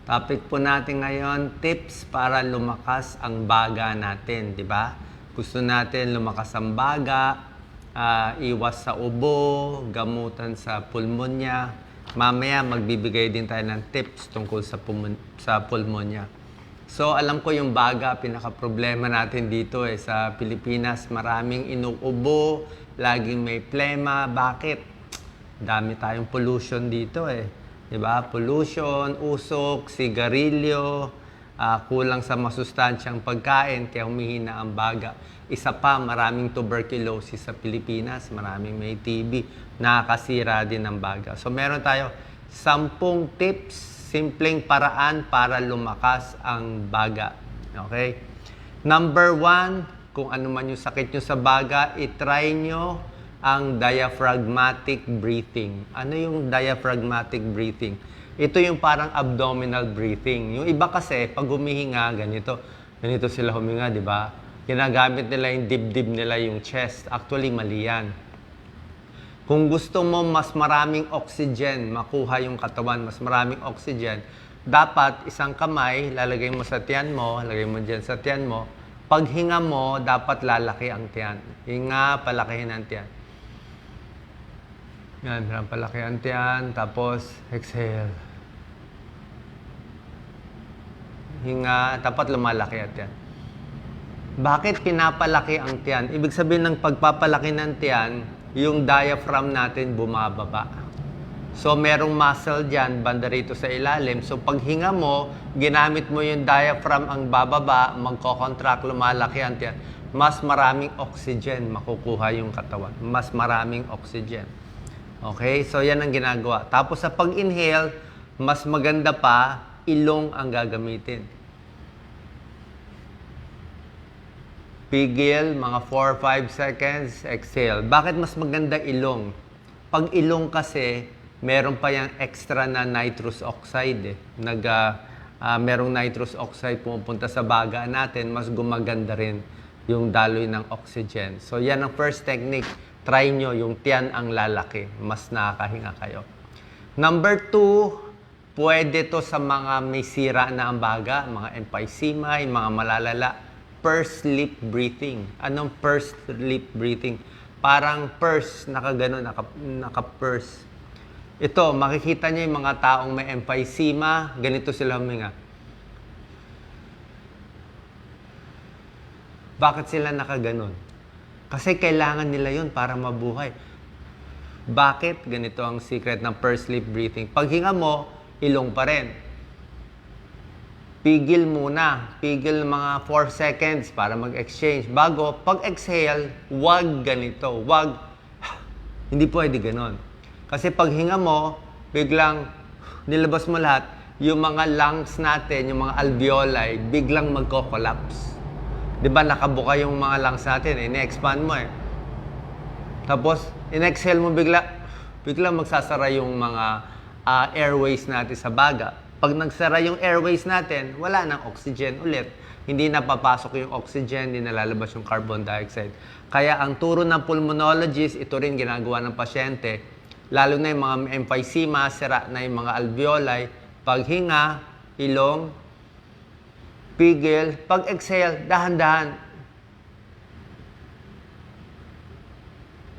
Topic po natin ngayon, tips para lumakas ang baga natin, di ba? Gusto natin lumakas ang baga, iwas sa ubo, gamutan sa pulmonya. Mamaya magbibigay din tayo ng tips tungkol sa pulmonya. So alam ko yung baga, pinaka-problema natin dito sa Pilipinas, maraming inuubo, laging may plema. Bakit? Dami tayong pollution dito Diba? Pollution, usok, sigarilyo, kulang sa masustansyang pagkain, kaya humihina ang baga. Isa pa, maraming tuberculosis sa Pilipinas, maraming may TB, nakakasira din ang baga. So meron tayo 10 tips, simpleng paraan para lumakas ang baga. Okay? Number 1, kung ano man yung sakit nyo sa baga, itry nyo ang diaphragmatic breathing. Ano yung diaphragmatic breathing? Ito yung parang abdominal breathing. Yung iba kasi, pag humihinga, ganito sila huminga, di ba? Ginagamit nila yung dibdib nila, yung chest. Actually, mali yan. Kung gusto mo mas maraming oxygen, makuha yung katawan, mas maraming oxygen, dapat isang kamay, lalagay mo sa tiyan mo, lagay mo dyan sa tiyan mo. Paghinga mo, dapat lalaki ang tiyan. Hinga, palakihin ang tiyan. Yan, palaki ang tiyan, tapos exhale. Hinga, dapat lumalaki ang tiyan. Bakit pinapalaki ang tiyan? Ibig sabihin ng pagpapalaki ng tiyan, yung diaphragm natin bumababa. So, merong muscle dyan, banda rito sa ilalim. So, pag hinga mo, ginamit mo yung diaphragm ang bababa, magko-contract, lumalaki ang tiyan. Mas maraming oxygen makukuha yung katawan. Mas maraming oxygen. Okay? So, yan ang ginagawa. Tapos, sa pag-inhale, mas maganda pa, ilong ang gagamitin. Pigil, mga 4-5 seconds, exhale. Bakit mas maganda ilong? Pag ilong kasi, meron pa yung extra na nitrous oxide. Merong nitrous oxide pumupunta sa baga natin, mas gumaganda rin yung daloy ng oxygen. So, yan ang first technique. Try nyo yung tiyan ang lalaki. Mas nakakahinga kayo. Number 2, pwede to sa mga may sira na ang baga, mga emphysema, yung mga malalala. Pursed lip breathing. Anong pursed lip breathing? Parang purse, nakagano, naka-purse. Ito, makikita nyo yung mga taong may emphysema, ganito sila huminga. Bakit sila nakaganon? Kasi kailangan nila yun para mabuhay. Bakit? Ganito ang secret ng pursed lip breathing. Pag hinga mo, ilong pa rin. Pigil muna. Pigil mga 4 seconds para mag-exchange. Bago, pag exhale, wag ganito. Wag. Hindi pwede ganon. Kasi pag hinga mo, biglang nilabas mo lahat, yung mga lungs natin, yung mga alveoli, biglang magko-collapse. Diba nakabuka yung mga lungs natin, ine-expand mo Tapos, in-exhale mo biglang magsasara yung mga airways natin sa baga. Pag nagsara yung airways natin, wala nang oxygen ulit. Hindi na papasok yung oxygen, hindi nalalabas yung carbon dioxide. Kaya ang turo ng pulmonologist, ito rin ginagawa ng pasyente, lalo na yung mga emphysema, sira na yung mga alveoli, paghinga, ilong, pigil, pag-exhale, dahan-dahan.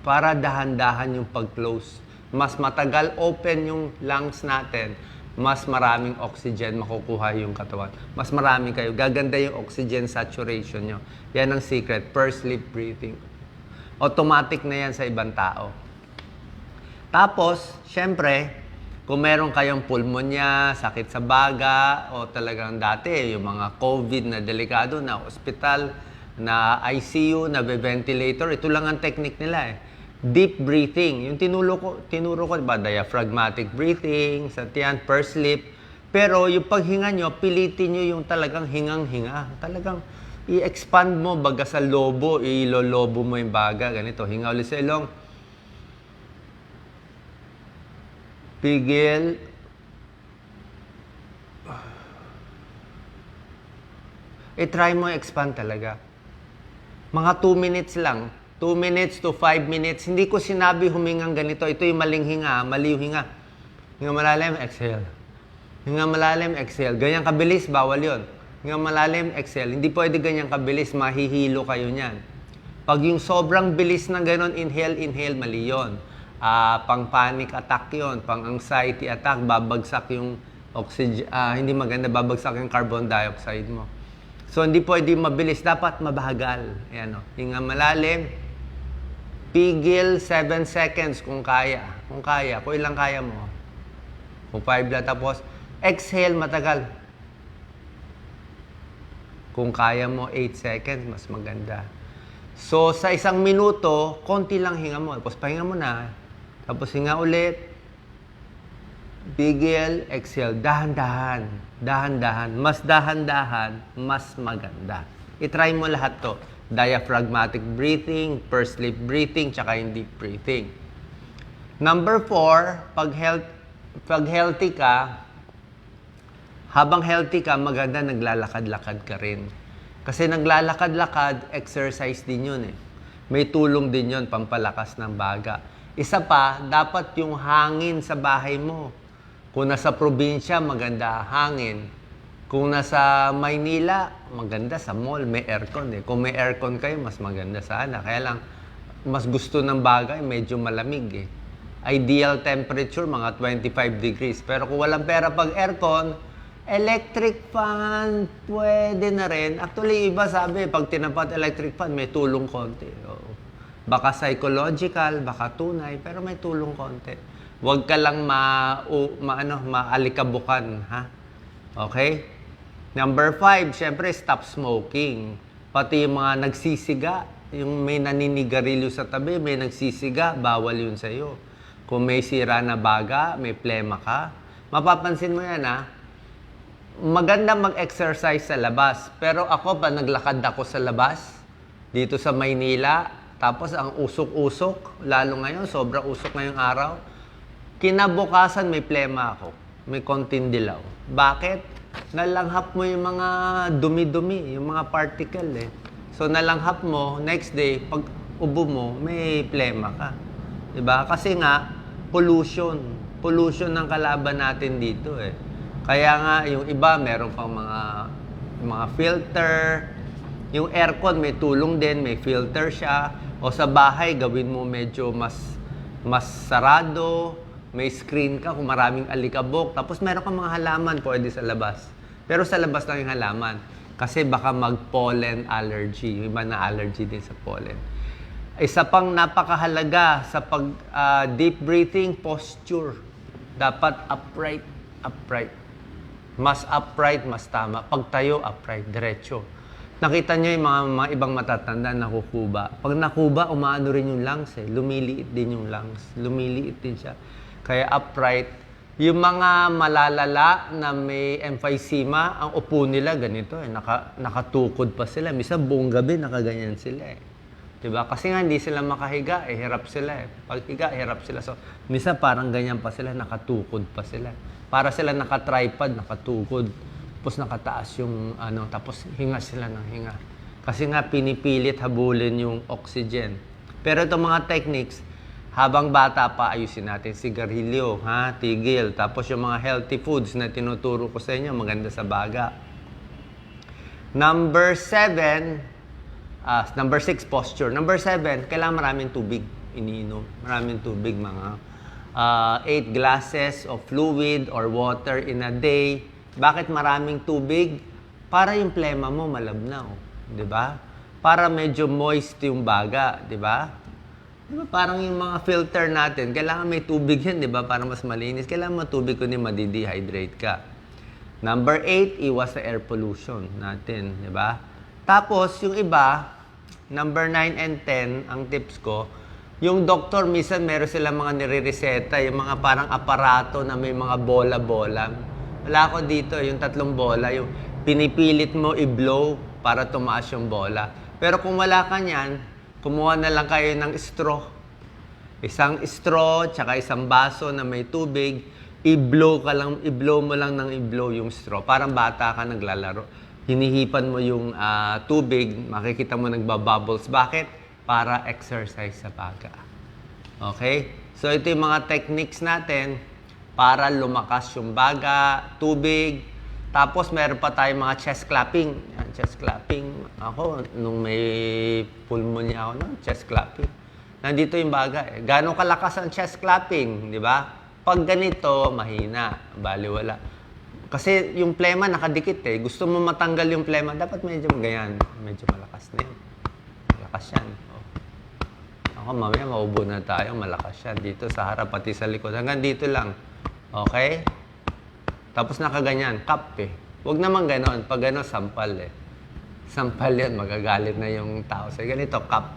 Para dahan-dahan yung pag-close. Mas matagal open yung lungs natin, mas maraming oxygen makukuha yung katawan. Mas marami kayo. Gaganda yung oxygen saturation nyo. Yan ang secret. Pursed lip breathing. Automatic na yan sa ibang tao. Tapos, syempre, kung meron kayong pulmonya, sakit sa baga, o talagang dati, yung mga COVID na delikado, na hospital, na ICU, na ventilator, ito lang ang technique nila Deep breathing. Yung tinuro ko, diba, diaphragmatic breathing, sa tiyan, pursed lip. Pero yung paghinga nyo, pilitin nyo yung talagang hingang-hinga. Talagang i-expand mo, baga sa lobo, ilolobo mo yung baga. Ganito, hinga ulit sa ilong. Pigil. I-try mo expand talaga. Mga 2 minutes lang. 2 minutes to 5 minutes. Hindi ko sinabi humingang ganito. Ito yung maling hinga. Mali yung hinga. Hinga malalim, exhale. Hinga malalim, exhale. Ganyan kabilis, bawal yon. Hinga malalim, exhale. Hindi pwede ganyan kabilis, mahihilo kayo niyan. Pag yung sobrang bilis na gano'n, inhale, mali yun. Pang panic attack yon, pang anxiety attack, babagsak yung oxygen, hindi maganda, babagsak yung carbon dioxide mo. So, hindi pwede mabilis, dapat mabagal. Ayan, o. Hinga malalim, pigil 7 seconds kung kaya. Kung ilang kaya mo. Kung 5 lang, tapos exhale matagal. Kung kaya mo 8 seconds, mas maganda. So, sa 1 minuto, konti lang hinga mo. Tapos pahinga mo na. Tapos hinga ulit. Pigil, exhale. Dahan-dahan. Dahan-dahan. Mas dahan-dahan, mas maganda. I-try mo lahat to. Diaphragmatic breathing, pursed lip breathing, tsaka yung deep breathing. Number 4, pag healthy ka, habang healthy ka, maganda naglalakad-lakad ka rin. Kasi naglalakad-lakad, exercise din yun eh. May tulong din yun, pampalakas ng baga. Isa pa, dapat yung hangin sa bahay mo. Kung nasa probinsya, maganda hangin. Kung nasa Maynila, maganda sa mall, may aircon eh. Kung may aircon kayo, mas maganda sana. Kaya lang, mas gusto ng bagay, medyo malamig eh. Ideal temperature, mga 25 degrees. Pero kung walang pera pag aircon, electric fan, pwede na rin. Actually, iba sabi, pag tinapat electric fan, may tulong konti. Oo. Baka psychological, baka tunay, pero may tulong konti. Huwag ka lang maalikabukan, ha? Okay? Number 5, syempre, stop smoking. Pati yung mga nagsisiga, yung may naninigarilyo sa tabi, may nagsisiga, bawal yun sa'yo. Kung may sira na baga, may plema ka, mapapansin mo yan, ha? Maganda mag-exercise sa labas. Pero ako, pa naglakad ako sa labas, dito sa Maynila, tapos ang usok-usok, lalo ngayon, sobrang usok ngayong araw, kinabukasan may plema ako. May konting dilaw. Bakit? Nalanghap mo yung mga dumi-dumi, yung mga particle eh. So nalanghap mo, next day, pag ubo mo, may plema ka. Diba? Kasi nga, pollution. Pollution ng kalaban natin dito eh. Kaya nga, yung iba, meron pang mga filter. Yung aircon, may tulong din, may filter siya. O sa bahay, gawin mo medyo mas sarado. May screen ka kung maraming alikabok. Tapos meron kang mga halaman, pwede sa labas. Pero sa labas lang yung halaman. Kasi baka mag-pollen allergy. Yung iba na allergy din sa pollen. Isa pang napakahalaga sa deep breathing, posture. Dapat upright. Mas upright, mas tama. Pag tayo, upright, diretso. Nakita nyo yung mga ibang matatanda nakukuba. Pag nakuba, umaano rin yung lungs eh. Lumiliit din yung lungs. Lumiliit din siya. Kaya upright. Yung mga malalala na may emphysema, ang upo nila ganito eh. Nakatukod pa sila. Misa buong gabi nakaganyan sila eh. Diba? Kasi nga hindi sila makahiga eh. Hirap sila eh. Pag higa, hirap sila. So, misa parang ganyan pa sila. Nakatukod pa sila. Para sila naka-tripod, nakatukod. Tapos nakataas yung tapos hinga sila ng hinga. Kasi nga pinipilit habulin yung oxygen. Pero itong mga techniques, habang bata pa, ayusin natin sigarilyo, ha? Tigil. Tapos yung mga healthy foods na tinuturo ko sa inyo, maganda sa baga. Number 6, posture. Number 7, kailangan maraming tubig iniinom. Maraming tubig, mga 8 glasses of fluid or water in a day. Bakit maraming tubig? Para yung plema mo malabnaw, 'di ba? Para medyo moist yung baga, 'di ba? Diba parang yung mga filter natin, kailangan may tubig yan, 'di ba? Para mas malinis. Kailangan matubig kundi madi-dehydrate ka. Number 8, iwas sa air pollution natin, 'di ba? Tapos yung iba, number 9 and 10, ang tips ko, yung doktor minsan meron silang mga nire-reseta, yung mga parang aparato na may mga bola-bola. Wala ko dito, yung 3 bola, yung pinipilit mo i-blow para tumaas yung bola. Pero kung wala ka niyan, kumuha na lang kayo ng straw. Isang straw, tsaka isang baso na may tubig, i-blow mo lang ng i-blow yung straw. Parang bata ka naglalaro. Hinihipan mo yung tubig, makikita mo nagbabubbles. Bakit? Para exercise sa baga. Okay? So ito yung mga techniques natin. para lumakas yung baga, tubig. Tapos meron pa tayong mga chest clapping. Yan, chest clapping. Ako, nung may pulmonya ako, chest clapping. Nandito yung baga eh. Gano'ng kalakas ang chest clapping, di ba? Pag ganito, mahina, baliwala. Kasi yung plema nakadikit eh. Gusto mo matanggal yung plema, dapat medyo ganyan. Medyo malakas na yun. Malakas yan. Oh. Ako, mamaya maubo na tayo. Malakas yan. Dito sa harap, pati sa likod. Hanggang dito lang. Okay? Tapos nakaganyan. Cup eh. Huwag naman ganon. Pag ganon, sampal eh. Sampal yan. Magagalit na yung tao. So, ganito, cup.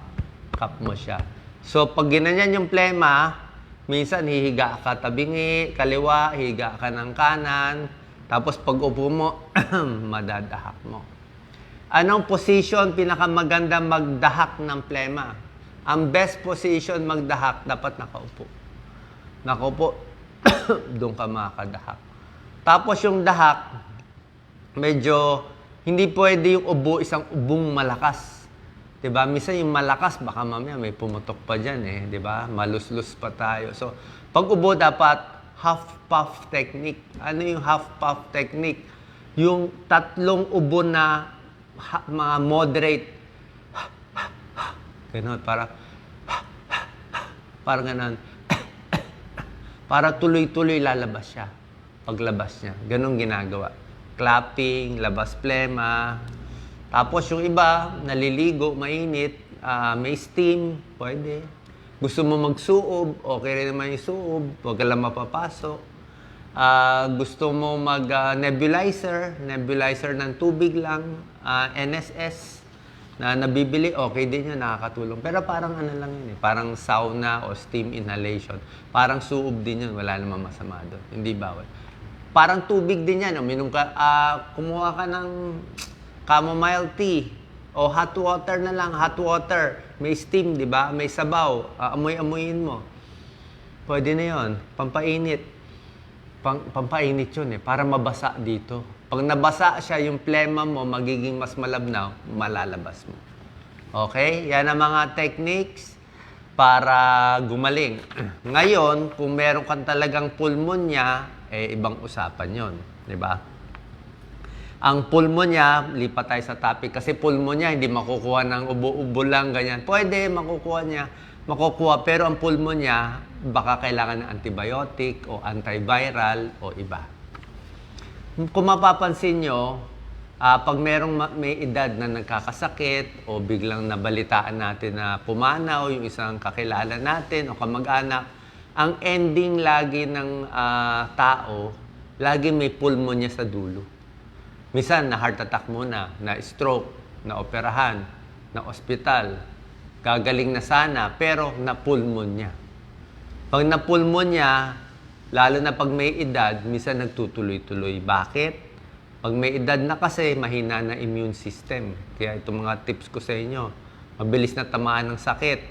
Cup mo siya. So, pag ginanyan yung plema, minsan hihiga ka tabingi, kaliwa, higa ka ng kanan. Tapos pag upo mo, madadahak mo. Anong position pinakamaganda magdahak ng plema? Ang best position magdahak, dapat nakaupo. Nakaupo, doon ka makakadahak. Tapos yung dahak, medyo hindi pwede yung ubo, isang ubong malakas. 'Di ba? Minsan yung malakas, baka mamaya may pumutok pa diyan eh, 'di ba? Maluslus pa tayo. So, pag ubo dapat half puff technique. Ano yung half puff technique? Yung tatlong ubo na mga moderate. Ganun, para ganun. Para tuloy-tuloy lalabas siya. Paglabas niya. Ganun ginagawa. Clapping, labas plema. Tapos yung iba, naliligo, mainit, may steam, pwede. Gusto mo magsuob, okay rin naman yung suob, huwag ka lang mapapasok. Gusto mo mag-nebulizer, nebulizer ng tubig lang, NSS na nabibili, okay din yun, nakakatulong. Pero parang ano lang yun eh, parang sauna o steam inhalation. Parang suob din yun, wala namang masama doon, hindi bawal. Parang tubig din yan, uminom ka, kumuha ka ng chamomile tea o hot water na lang, hot water. May steam, di ba? May sabaw. Amoy-amoyin mo. Pwede na yun. Pampainit. Pampainit yun eh. Para mabasa dito. Pag nabasa siya, yung plema mo magiging mas malabnaw, malalabas mo. Okay? Yan ang mga techniques para gumaling. Ngayon, kung meron kang talagang pulmonya, eh, ibang usapan yon, di ba? Ang pulmonya, lipat tayo sa topic, kasi pulmonya, hindi makukuha ng ubo-ubo lang, ganyan. Pwede, makukuha, pero ang pulmonya, baka kailangan ng antibiotic o antiviral o iba. Kung mapapansin nyo, pag may edad na nagkakasakit o biglang nabalitaan natin na pumanaw yung isang kakilala natin o kamag-anak, ang ending lagi ng tao, lagi may pulmonya sa dulo. Minsan, na heart attack muna, na stroke, na operahan, na ospital. Gagaling na sana, pero na pulmonya. Pag na pulmonya, lalo na pag may edad, minsan nagtutuloy-tuloy. Bakit? Pag may edad na kasi, mahina na immune system. Kaya itong mga tips ko sa inyo, mabilis na tamaan ng sakit.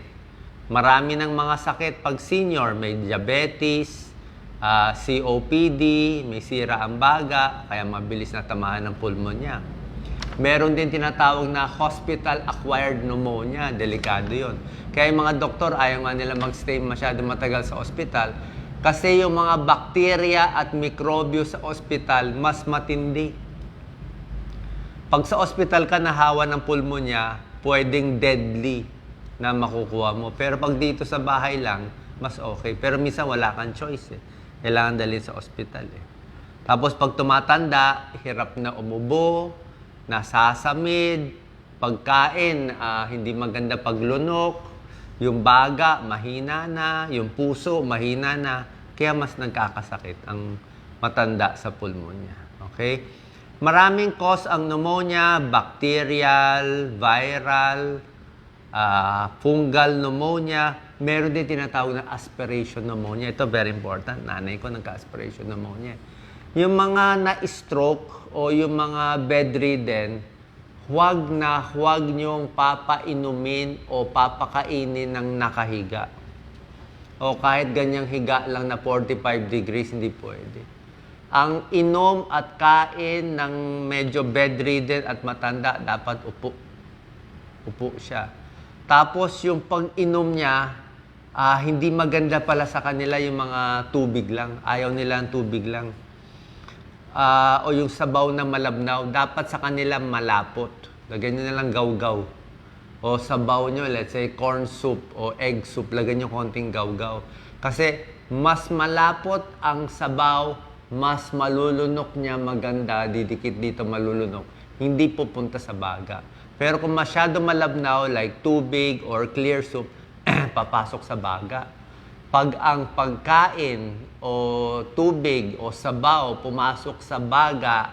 Marami ng mga sakit pag senior, may diabetes, COPD, may sira ang baga, kaya mabilis na tamaan ng pulmonya. Meron din tinatawag na hospital-acquired pneumonia, delikado yon. Kaya yung mga doktor, ayaw nga nila magstay masyado matagal sa ospital kasi yung mga bakterya at mikrobyo sa ospital mas matindi. Pag sa ospital ka nahawa ng pulmonya, pwedeng deadly na makukuha mo. Pero pag dito sa bahay lang, mas okay. Pero minsan wala kang choice eh. Kailangan dalhin sa ospital eh. Tapos pag tumatanda, hirap na umubo, nasasamid, pagkain, hindi maganda paglunok, yung baga, mahina na, yung puso, mahina na. Kaya mas nagkakasakit ang matanda sa pulmonya. Okay? Maraming cause ang pneumonia, bacterial, viral, fungal pneumonia. Meron din tinatawag na aspiration pneumonia. Ito very important. Nanay ko nagka-aspiration pneumonia. Yung mga na-stroke o yung mga bedridden, huwag niyong papainumin o papakainin ng nakahiga. O kahit ganyang higa lang na 45 degrees, hindi pwede. Ang inom at kain ng medyo bedridden at matanda, dapat upo. Upo siya. Tapos yung pag-inom niya, Hindi maganda pala sa kanila yung mga tubig lang. Ayaw nila ang tubig lang. O yung sabaw na malabnaw, dapat sa kanila malapot. Lagyan nyo na lang gawgaw. O sabaw nyo, let's say corn soup o egg soup, lagyan nyo konting gawgaw. Kasi mas malapot ang sabaw, mas malulunok niya maganda, didikit dito malulunok. Hindi pupunta sa baga. Pero kung masyado malabnaw, like tubig or clear soup, papasok sa baga. Pag ang pagkain o tubig o sabaw pumasok sa baga,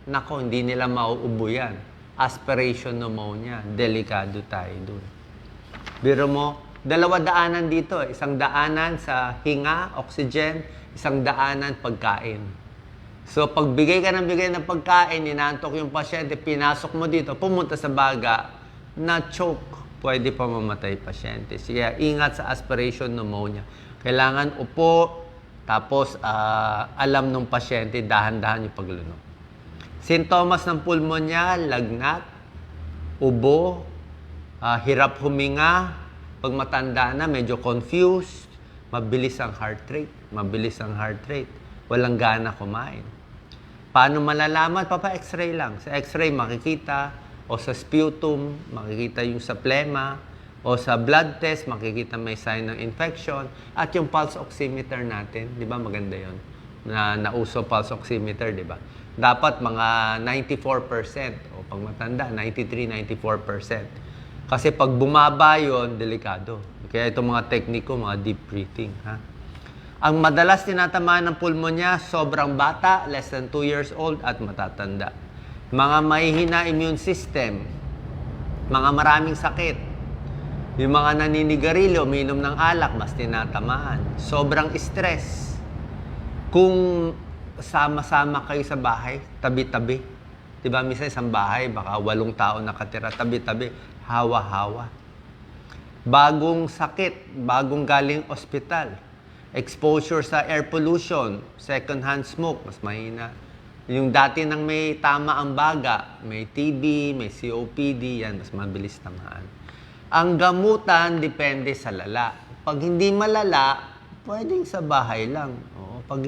nako, hindi nila mauubo yan. Aspiration pneumonia, delikado tayo dun. Biro mo, 2 daanan dito. Isang daanan sa hinga, oxygen, isang daanan pagkain. So, pag bigay ka ng bigay ng pagkain, inantok yung pasyente, pinasok mo dito, pumunta sa baga, na-choke. Pwede pa mamatay pasyente. Kaya ingat sa aspiration pneumonia. Kailangan upo, tapos alam ng pasyente, dahan-dahan yung paglunok. Sintomas ng pulmonya, lagnat, ubo, hirap huminga, pag matanda na, medyo confused, mabilis ang heart rate, walang gana kumain. Paano malalaman? Papa-x-ray lang. Sa x-ray makikita, o sa sputum, makikita yung sa plema, o sa blood test, makikita may sign ng infection, at yung pulse oximeter natin, di ba maganda yon na nauso pulse oximeter, di ba? Dapat mga 94%, o pag matanda, 93-94%. Kasi pag bumaba yon, delikado. Kaya itong mga tekniko, mga deep breathing, ha? Ang madalas tinatamaan ng pulmonya, sobrang bata, less than 2 years old, at matatanda. Mga mahihina immune system, mga maraming sakit, yung mga naninigarilyo, uminom ng alak, mas tinatamaan. Sobrang stress. Kung sama-sama kayo sa bahay, tabi-tabi. Diba, minsan isang bahay, baka 8 tao nakatira, tabi-tabi, hawa-hawa. Bagong sakit, bagong galing ospital. Exposure sa air pollution, second-hand smoke, mas mahina. Yung dati nang may tama ang baga, may TB, may COPD, yan, mas mabilis tamaan. Ang gamutan, depende sa lala. Pag hindi malala, pwedeng sa bahay lang. Oo, pag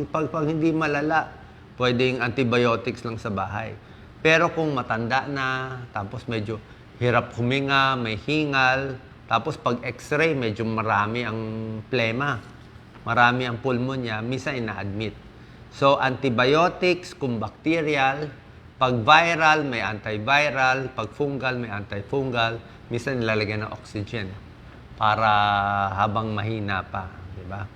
hindi malala, pwedeng antibiotics lang sa bahay. Pero kung matanda na, tapos medyo hirap huminga, may hingal, tapos pag x-ray, medyo marami ang plema, marami ang pulmonya, minsan ina-admit. So, antibiotics kung bacterial, pag viral, may antiviral, pag fungal, may antifungal, minsan nilalagyan ng oxygen para habang mahina pa, di ba?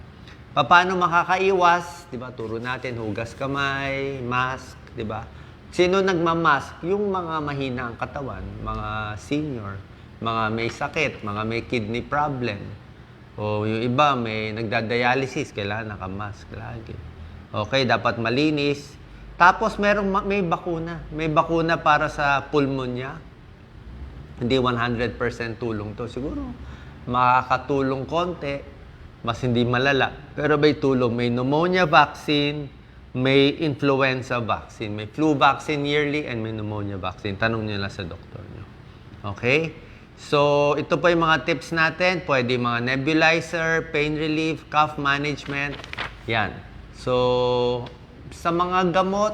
Paano makakaiwas? Di ba? Turo natin, hugas kamay, mask, di ba? Sino nagmamask? Yung mga mahina ang katawan, mga senior, mga may sakit, mga may kidney problem, o yung iba may nagda-dialysis, kailangan nakamask lagi. Okay, dapat malinis. Tapos may bakuna. May bakuna para sa pulmonya. Hindi 100% tulong to. Siguro makakatulong konti, mas hindi malala. Pero may tulong. May pneumonia vaccine, may influenza vaccine, may flu vaccine yearly, and may pneumonia vaccine. Tanong niyo lang sa doktor niyo. Okay? So, ito po yung mga tips natin. Pwede mga nebulizer, pain relief, cough management. Yan. So, sa mga gamot,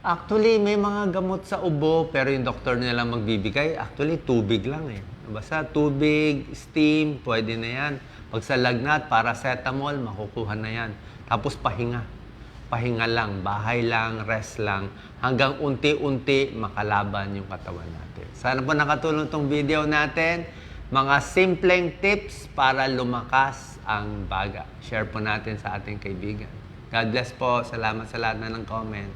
actually, may mga gamot sa ubo, pero yung doktor nila magbibigay, actually, tubig lang eh. Basta tubig, steam, pwede na yan. Pag sa lagnat, paracetamol, makukuha na yan. Tapos pahinga. Pahinga lang, bahay lang, rest lang, hanggang unti-unti makalaban yung katawan natin. Sana po nakatulong tong video natin. Mga simpleng tips para lumakas ang baga. Share po natin sa ating kaibigan. God bless po. Salamat sa lahat na ng comment.